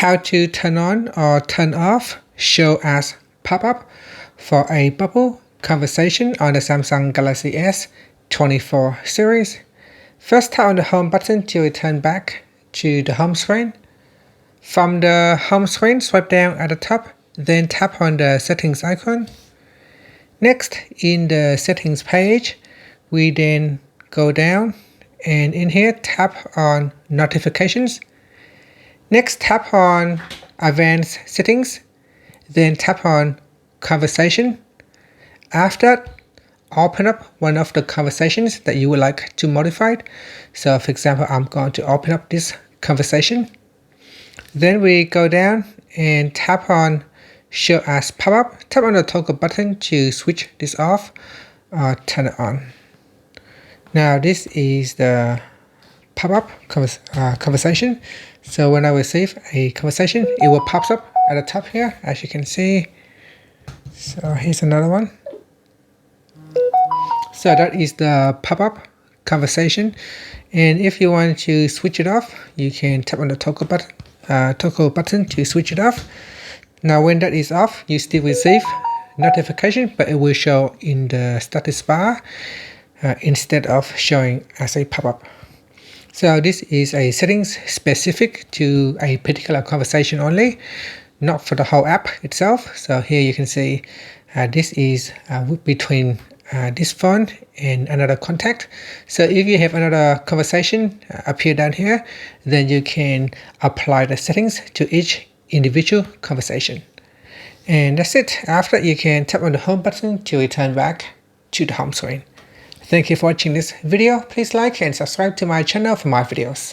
how to turn on or turn off show as pop-up for a bubble conversation on the Samsung Galaxy S24 series. First, tap on the home button to return back to the home screen. From the home screen, swipe down at the top, then tap on the settings icon. Next, in the settings page, we then go down and in here tap on notifications. Next, tap on advanced settings, then tap on conversation. After that, open up one of the conversations that you would like to modify. So for example, I'm going to open up this conversation. Then we go down and tap on show as pop-up. Tap on the toggle button to switch this off or turn it on. Now this is the pop-up conversation. So when I receive a conversation, it will pop up at the top here, as you can see. So here's another one. So that is the pop-up conversation. And if you want to switch it off, you can tap on the toggle button to switch it off. Now when that is off, you still receive notification, but it will show in the status bar instead of showing as a pop-up. So this is a settings specific to a particular conversation only, not for the whole app itself. So here you can see this is between this phone and another contact. So if you have another conversation appear down here, then you can apply the settings to each individual conversation. And that's it. After you can tap on the home button to return back to the home screen. Thank you for watching this video. Please like and subscribe to my channel for more videos.